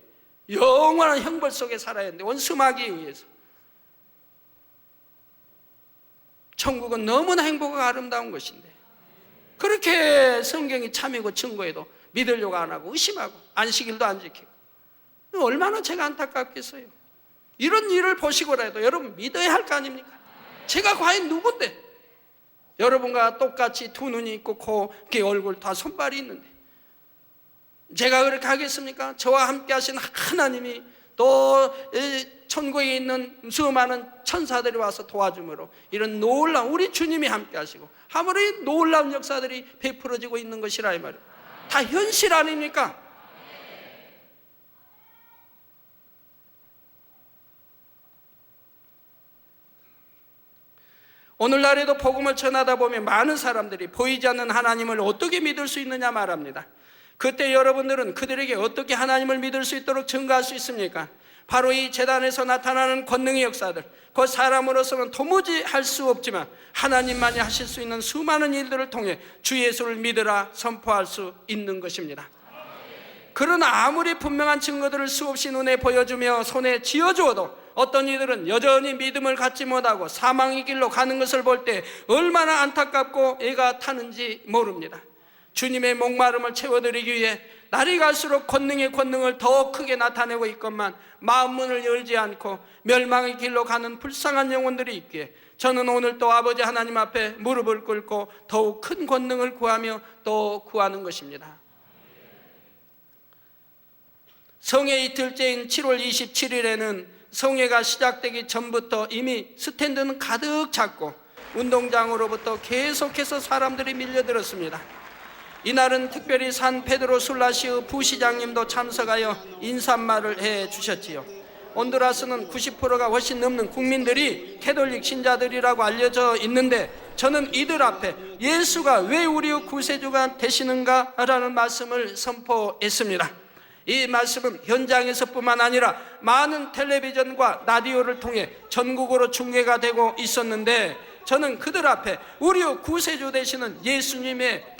영원한 형벌 속에 살아야 하는데 원수마귀에 의해서. 천국은 너무나 행복하고 아름다운 것인데 그렇게 성경이 참이고 증거해도 믿으려고 안 하고 의심하고 안식일도 안 지키고 얼마나 제가 안타깝겠어요. 이런 일을 보시고라도 여러분 믿어야 할 거 아닙니까? 제가 과연 누군데? 여러분과 똑같이 두 눈이 있고 코, 귀, 얼굴 다 손발이 있는데 제가 그렇게 하겠습니까? 저와 함께 하신 하나님이 또 천국에 있는 수많은 천사들이 와서 도와줌으로 이런 놀라운 우리 주님이 함께 하시고 아무리 놀라운 역사들이 베풀어지고 있는 것이라 이 말이에요. 다 현실 아닙니까? 오늘날에도 복음을 전하다 보면 많은 사람들이 보이지 않는 하나님을 어떻게 믿을 수 있느냐 말합니다. 그때 여러분들은 그들에게 어떻게 하나님을 믿을 수 있도록 증거할 수 있습니까? 바로 이 제단에서 나타나는 권능의 역사들, 그 사람으로서는 도무지 할 수 없지만 하나님만이 하실 수 있는 수많은 일들을 통해 주 예수를 믿으라 선포할 수 있는 것입니다. 그러나 아무리 분명한 증거들을 수없이 눈에 보여주며 손에 쥐어주어도 어떤 이들은 여전히 믿음을 갖지 못하고 사망의 길로 가는 것을 볼 때 얼마나 안타깝고 애가 타는지 모릅니다. 주님의 목마름을 채워드리기 위해 날이 갈수록 권능의 권능을 더 크게 나타내고 있건만 마음문을 열지 않고 멸망의 길로 가는 불쌍한 영혼들이 있기에 저는 오늘 또 아버지 하나님 앞에 무릎을 꿇고 더욱 큰 권능을 구하며 또 구하는 것입니다. 성회 이틀째인 7월 27일에는 성회가 시작되기 전부터 이미 스탠드는 가득 찼고 운동장으로부터 계속해서 사람들이 밀려들었습니다. 이날은 특별히 산 페드로 술라시의 부시장님도 참석하여 인사말을 해주셨지요. 온두라스는 90%가 훨씬 넘는 국민들이 캐톨릭 신자들이라고 알려져 있는데 저는 이들 앞에 예수가 왜 우리의 구세주가 되시는가 라는 말씀을 선포했습니다. 이 말씀은 현장에서뿐만 아니라 많은 텔레비전과 라디오를 통해 전국으로 중계가 되고 있었는데 저는 그들 앞에 우리의 구세주 되시는 예수님에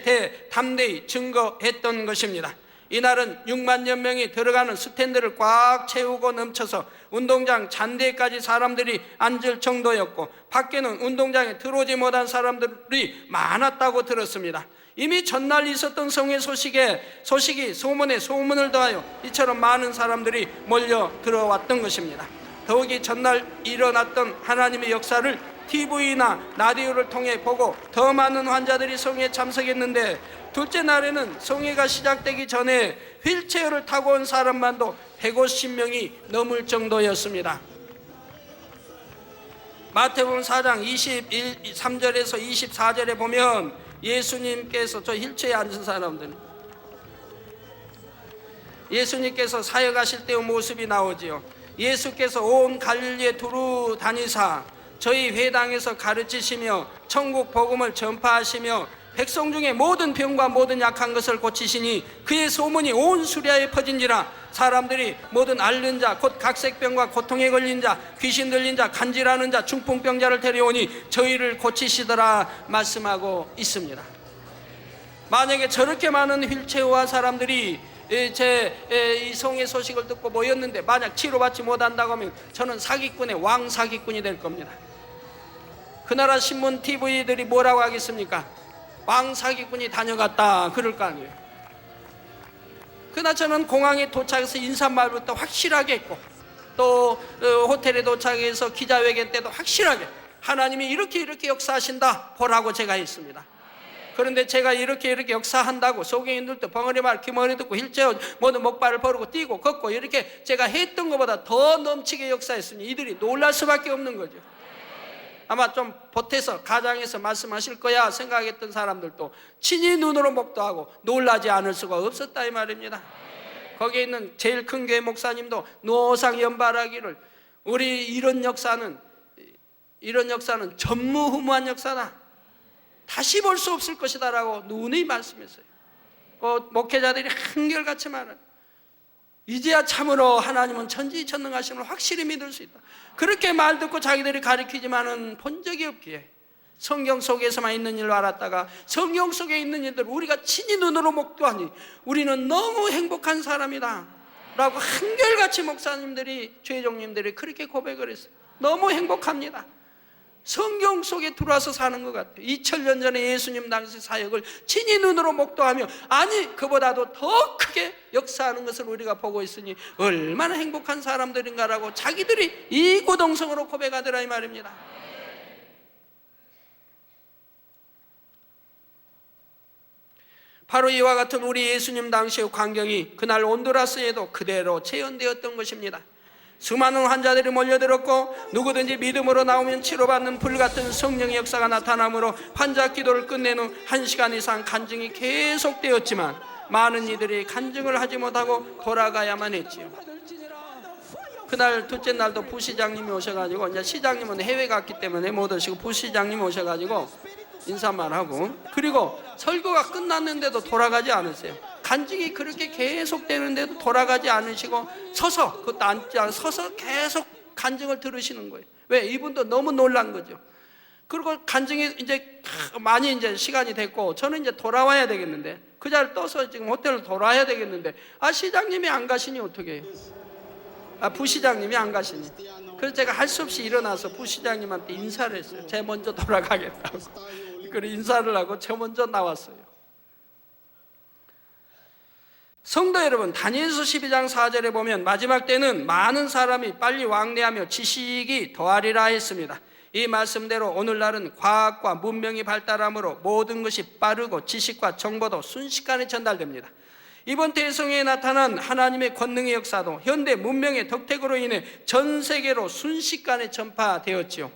대해 담대히 증거했던 것입니다. 이날은 6만여 명이 들어가는 스탠드를 꽉 채우고 넘쳐서 운동장 잔디에까지 사람들이 앉을 정도였고 밖에는 운동장에 들어오지 못한 사람들이 많았다고 들었습니다. 이미 전날 있었던 성회 소식이 소문에 소문을 더하여 이처럼 많은 사람들이 몰려 들어왔던 것입니다. 더욱이 전날 일어났던 하나님의 역사를 TV나 라디오를 통해 보고 더 많은 환자들이 성회에 참석했는데 둘째 날에는 성회가 시작되기 전에 휠체어를 타고 온 사람만도 150명이 넘을 정도였습니다. 마태복음 4장 23절에서 24절에 보면 예수님께서 저 휠체어에 앉은 사람들 예수님께서 사역하실 때의 모습이 나오지요. 예수께서 온 갈릴리에 두루 다니사 저희 회당에서 가르치시며 천국 복음을 전파하시며 백성 중에 모든 병과 모든 약한 것을 고치시니 그의 소문이 온 수리아에 퍼진지라 사람들이 모든 앓는 자 곧 각색병과 고통에 걸린 자 귀신 들린 자 간질하는 자 중풍병자를 데려오니 저희를 고치시더라 말씀하고 있습니다. 만약에 저렇게 많은 휠체어와 사람들이 이 성의 소식을 듣고 모였는데 만약 치료받지 못한다고 하면 저는 사기꾼의 왕 사기꾼이 될 겁니다. 그 나라 신문 TV들이 뭐라고 하겠습니까? 왕 사기꾼이 다녀갔다 그럴 거 아니에요. 그러나 저는 공항에 도착해서 인사말부터 확실하게 했고 또 호텔에 도착해서 기자회견 때도 확실하게 하나님이 이렇게 역사하신다 보라고 제가 했습니다. 그런데 제가 이렇게 역사한다고 소경인들도 벙어리 말 귀머리 듣고 힐체어 모두 목발을 버리고 뛰고 걷고 이렇게 제가 했던 것보다 더 넘치게 역사했으니 이들이 놀랄 수밖에 없는 거죠. 아마 좀 보태서 가장에서 말씀하실 거야 생각했던 사람들도 친히 눈으로 목도하고 놀라지 않을 수가 없었다 이 말입니다. 거기에 있는 제일 큰 교회 목사님도 노상 연발하기를 우리 이런 역사는 전무후무한 역사다 다시 볼 수 없을 것이다 라고 누누이 말씀했어요. 그 목회자들이 한결같이 말은 이제야 참으로 하나님은 천지천능하심을 확실히 믿을 수 있다. 그렇게 말 듣고 자기들이 가리키지만은 본 적이 없기에 성경 속에서만 있는 일로 알았다가 성경 속에 있는 일들 우리가 친히 눈으로 목도하니 우리는 너무 행복한 사람이다 라고 한결같이 목사님들이, 죄종님들이 그렇게 고백을 했어요. 너무 행복합니다. 성경 속에 들어와서 사는 것 같아요. 2000년 전에 예수님 당시 사역을 친히 눈으로 목도하며, 아니 그보다도 더 크게 역사하는 것을 우리가 보고 있으니 얼마나 행복한 사람들인가라고 자기들이 이고동성으로 고백하더라 이 말입니다. 바로 이와 같은 우리 예수님 당시의 광경이 그날 온두라스에도 그대로 재현되었던 것입니다. 수많은 환자들이 몰려들었고 누구든지 믿음으로 나오면 치료받는 불같은 성령의 역사가 나타나므로 환자 기도를 끝낸 후 1시간 이상 간증이 계속되었지만 많은 이들이 간증을 하지 못하고 돌아가야만 했지요. 그날 둘째 날도 부시장님이 오셔가지고, 이제 시장님은 해외 갔기 때문에 못 오시고 부시장님이 오셔가지고 인사만 하고, 그리고 설교가 끝났는데도 돌아가지 않으세요. 간증이 그렇게 계속되는데도 돌아가지 않으시고 서서, 그것도 앉지 않아 서서 계속 간증을 들으시는 거예요. 왜? 이분도 너무 놀란 거죠. 그리고 간증이 이제 많이 이제 시간이 됐고 저는 이제 돌아와야 되겠는데, 그 자리를 떠서 지금 호텔로 돌아와야 되겠는데, 시장님이 안 가시니 어떻게 해요? 부시장님이 안 가시니. 그래서 제가 할 수 없이 일어나서 부시장님한테 인사를 했어요. 제 먼저 돌아가겠다고. 그리고 인사를 하고 저 먼저 나왔어요. 성도 여러분, 다니엘서 12장 4절에 보면 마지막 때는 많은 사람이 빨리 왕래하며 지식이 더하리라 했습니다. 이 말씀대로 오늘날은 과학과 문명이 발달하므로 모든 것이 빠르고 지식과 정보도 순식간에 전달됩니다. 이번 대성에 나타난 하나님의 권능의 역사도 현대 문명의 덕택으로 인해 전 세계로 순식간에 전파되었지요.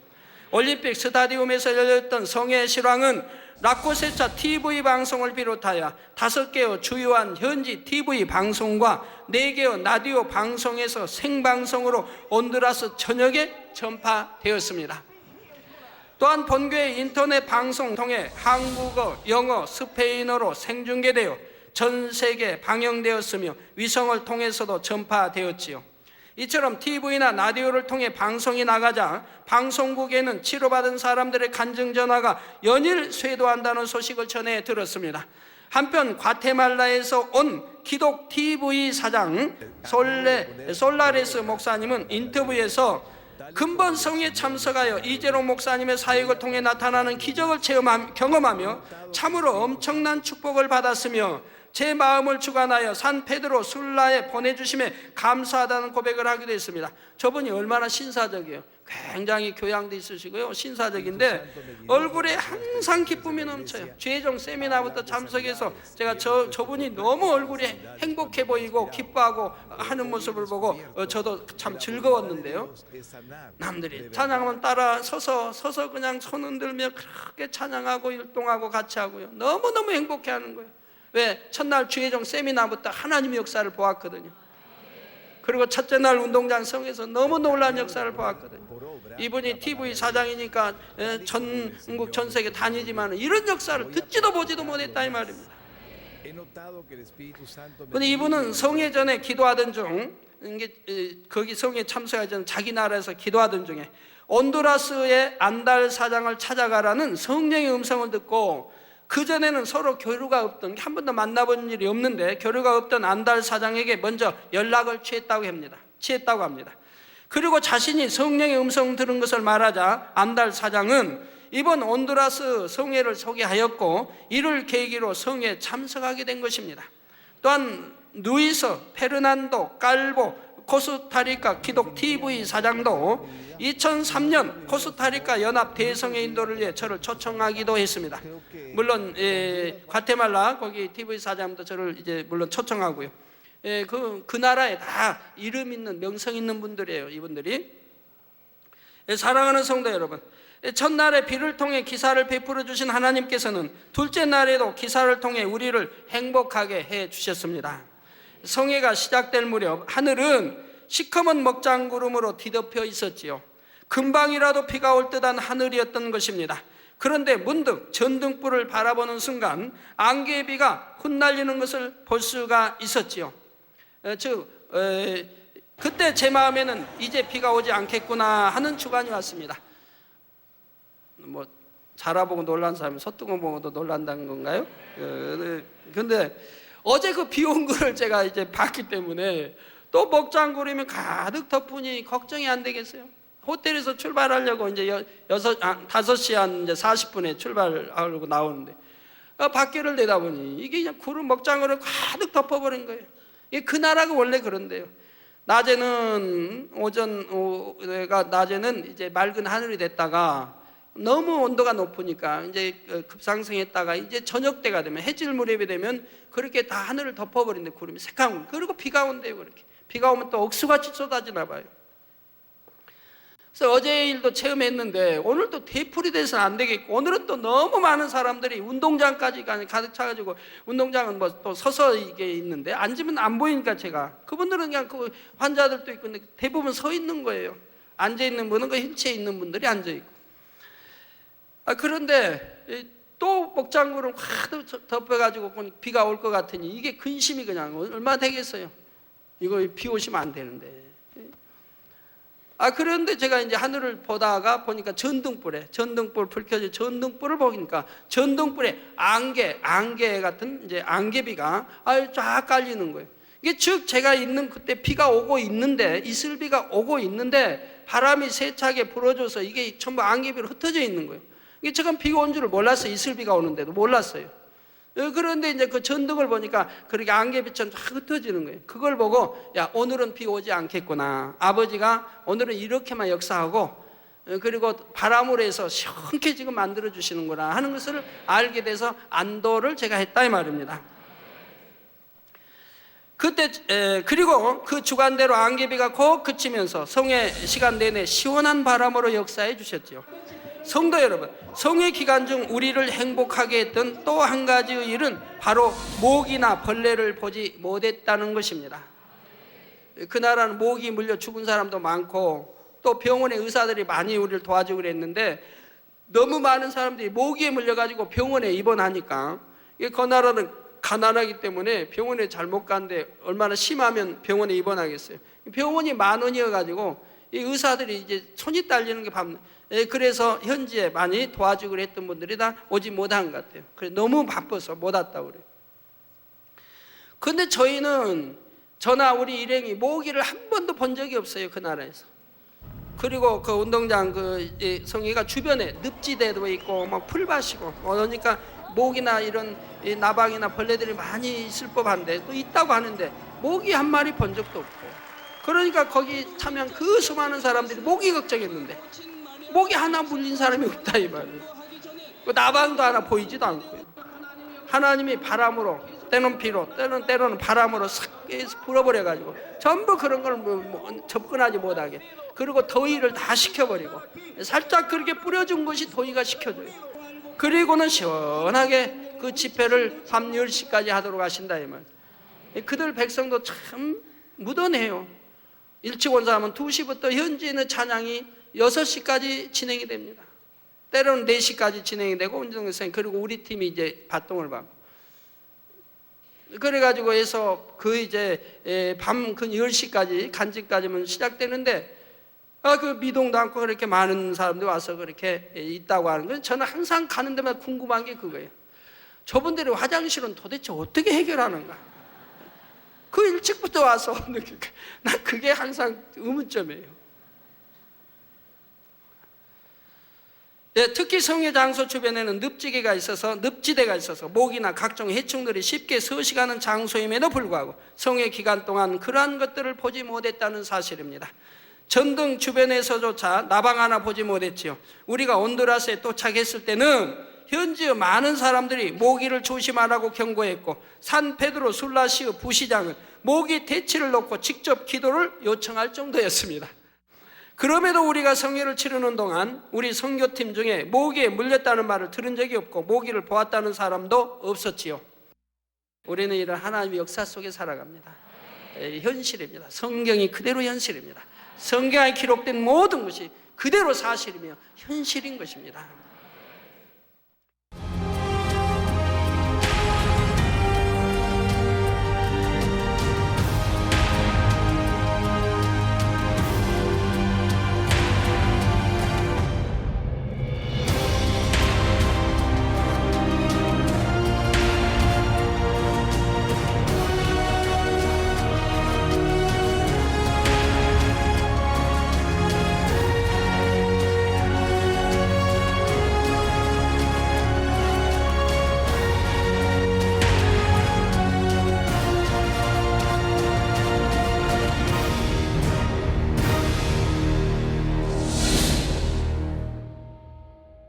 올림픽 스타디움에서 열렸던 성의 실황은 라코세차 TV 방송을 비롯하여 5개의 주요한 현지 TV 방송과 4개의 라디오 방송에서 생방송으로 온두라스 전역에 전파되었습니다. 또한 본교의 인터넷 방송 통해 한국어, 영어, 스페인어로 생중계되어 전 세계에 방영되었으며 위성을 통해서도 전파되었지요. 이처럼 TV나 라디오를 통해 방송이 나가자 방송국에는 치료받은 사람들의 간증 전화가 연일 쇄도한다는 소식을 전해 들었습니다. 한편 과테말라에서 온 기독 TV 사장 솔라레스 목사님은 인터뷰에서 근본 성에 참석하여 이재롱 목사님의 사역을 통해 나타나는 기적을 경험하며 참으로 엄청난 축복을 받았으며 제 마음을 주관하여 산 페드로 술라에 보내주심에 감사하다는 고백을 하기도 했습니다. 저분이 얼마나 신사적이에요. 굉장히 교양도 있으시고요, 신사적인데 얼굴에 항상 기쁨이 넘쳐요. 죄종 세미나부터 참석해서 제가 저분이 너무 얼굴이 행복해 보이고 기뻐하고 하는 모습을 보고 저도 참 즐거웠는데요, 남들이 찬양하면 따라 서서 그냥 손 흔들며 그렇게 찬양하고 율동하고 같이 하고요, 너무너무 행복해 하는 거예요. 왜? 첫날 주혜종 세미나부터 하나님의 역사를 보았거든요. 그리고 첫째 날 운동장 성에서 너무 놀라운 역사를 보았거든요. 이분이 TV 사장이니까 전국 전 세계 다니지만 이런 역사를 듣지도 보지도 못했다 이 말입니다. 근데 이분은 성회 전에 기도하던 중, 거기 성회 참석하기 전 자기 나라에서 기도하던 중에 온두라스의 안달 사장을 찾아가라는 성령의 음성을 듣고, 그전에는 서로 교류가 없던, 한 번도 만나본 일이 없는데 교류가 없던 안달 사장에게 먼저 연락을 취했다고 합니다. 그리고 자신이 성령의 음성 들은 것을 말하자 안달 사장은 이번 온두라스 성회를 소개하였고 이를 계기로 성회에 참석하게 된 것입니다. 또한 누이서, 페르난도, 깔보, 코스타리카 기독 TV 사장도 2003년 코스타리카 연합 대성회 인도를 위해 저를 초청하기도 했습니다. 물론 과테말라 거기 TV 사장도 저를 이제 물론 초청하고요. 그 나라에 다 이름 있는 명성 있는 분들이에요, 이분들이. 사랑하는 성도 여러분, 첫날에 비를 통해 기사를 베풀어 주신 하나님께서는 둘째 날에도 기사를 통해 우리를 행복하게 해 주셨습니다. 성회가 시작될 무렵 하늘은 시커먼 먹장구름으로 뒤덮여 있었지요. 금방이라도 비가 올 듯한 하늘이었던 것입니다. 그런데 문득 전등불을 바라보는 순간 안개의 비가 흩날리는 것을 볼 수가 있었지요. 그때 제 마음에는 이제 비가 오지 않겠구나 하는 주관이 왔습니다. 자라보고 놀란 사람이 소뚜껑 보고도 놀란다는 건가요? 근데 어제 그 비 온 거를 제가 이제 봤기 때문에 또 먹장구름이 가득 덮으니 걱정이 안 되겠어요. 호텔에서 출발하려고 이제 5시 한 이제 40분에 출발하려고 나오는데 밖에를 내다보니 이게 그냥 구름 먹장구름 가득 덮어버린 거예요. 이게 그 나라가 원래 그런데요. 낮에는 낮에는 이제 맑은 하늘이 됐다가 너무 온도가 높으니까 이제 급상승했다가 이제 저녁 때가 되면 해질 무렵이 되면 그렇게 다 하늘을 덮어버린대, 구름이 새까만. 그리고 비가 온대요. 그렇게 비가 오면 또 억수같이 쏟아지나 봐요. 그래서 어제 일도 체험했는데 오늘 또 대풀이 돼서는 안 되겠고, 오늘은 또 너무 많은 사람들이 운동장까지 가득 차가지고, 운동장은 뭐 또 서서 이게 있는데 앉으면 안 보이니까 제가, 그분들은 그냥 그 환자들도 있고 근데 대부분 서 있는 거예요. 앉아 있는 분은 그 휠체어에 있는 분들이 앉아 있고. 그런데 또 먹장구름 확 덮여가지고 비가 올 것 같으니 이게 근심이 그냥 얼마 되겠어요. 이거 비 오시면 안 되는데. 그런데 제가 이제 하늘을 보다가 보니까 전등불 불 켜져 전등불을 보니까 전등불에 안개 같은 이제 안개비가 쫙 깔리는 거예요. 이게 즉 제가 있는 그때 비가 오고 있는데, 이슬비가 오고 있는데 바람이 세차게 불어줘서 이게 전부 안개비로 흩어져 있는 거예요. 이게 제가 비가 온 줄을 몰랐어요. 이슬비가 오는데도 몰랐어요. 그런데 이제 그 전등을 보니까 그렇게 안개비처럼 쫙 흩어지는 거예요. 그걸 보고, 야, 오늘은 비 오지 않겠구나. 아버지가 오늘은 이렇게만 역사하고, 그리고 바람으로 해서 시원하게 지금 만들어 주시는구나 하는 것을 알게 돼서 안도를 제가 했다 이 말입니다. 그때 그리고 그 주관대로 안개비가 곧 그치면서 성회 시간 내내 시원한 바람으로 역사해 주셨죠. 성도 여러분, 성회 기간 중 우리를 행복하게 했던 또 한 가지의 일은 바로 모기나 벌레를 보지 못했다는 것입니다. 그 나라는 모기 물려 죽은 사람도 많고 또 병원에 의사들이 많이 우리를 도와주고 그랬는데, 너무 많은 사람들이 모기에 물려가지고 병원에 입원하니까, 그 나라는 가난하기 때문에 병원에 잘못 갔는데 얼마나 심하면 병원에 입원하겠어요. 병원이 10,000원이어가지고 이 의사들이 이제 손이 딸리는 게 밤. 그래서 현지에 많이 도와주고 그랬던 분들이 다 오지 못한 것 같아요. 그래 너무 바빠서 못 왔다고 그래요. 근데 저나 우리 일행이 모기를 한 번도 본 적이 없어요, 그 나라에서. 그리고 그 운동장 성회가 주변에 늪지대도 있고 막 풀밭이고, 그러니까 모기나 이런 나방이나 벌레들이 많이 있을 법한데, 또 있다고 하는데 모기 한 마리 본 적도 없고. 그러니까 거기 참여한 그 수많은 사람들이 모기 걱정했는데 모기 하나 물린 사람이 없다 이 말이에요. 그 나방도 하나 보이지도 않고요. 하나님이 바람으로, 때는 비로, 때로는 바람으로 싹 불어버려가지고 전부 그런 걸 접근하지 못하게, 그리고 더위를 다 식혀버리고, 살짝 그렇게 뿌려준 것이 더위가 식혀져요. 그리고는 시원하게 그 집회를 밤 10시까지 하도록 하신다 이 말. 그들 백성도 참 무던해요. 일찍 온 사람은 2시부터 현지에 있는 찬양이 6시까지 진행이 됩니다. 때로는 4시까지 진행이 되고, 운동선생 그리고 우리 팀이 이제 바통을 받고, 그래가지고 해서 그 이제 밤 그 10시까지 간직까지면 시작되는데, 그 미동도 않고 그렇게 많은 사람들이 와서 그렇게 있다고 하는 건, 저는 항상 가는 데마다 궁금한 게 그거예요. 저분들이 화장실은 도대체 어떻게 해결하는가? 그 일찍부터 와서 난 그게 항상 의문점이에요. 특히 성회 장소 주변에는 늪지대가 있어서 모기나 각종 해충들이 쉽게 서식하는 장소임에도 불구하고 성회 기간 동안 그러한 것들을 보지 못했다는 사실입니다. 전등 주변에서조차 나방 하나 보지 못했지요. 우리가 온두라스에 도착했을 때는 현지의 많은 사람들이 모기를 조심하라고 경고했고, 산 페드로 술라시의 부시장은 모기 퇴치를 놓고 직접 기도를 요청할 정도였습니다. 그럼에도 우리가 성회를 치르는 동안 우리 선교팀 중에 모기에 물렸다는 말을 들은 적이 없고 모기를 보았다는 사람도 없었지요. 우리는 이런 하나님의 역사 속에 살아갑니다. 현실입니다. 성경이 그대로 현실입니다. 성경에 기록된 모든 것이 그대로 사실이며 현실인 것입니다.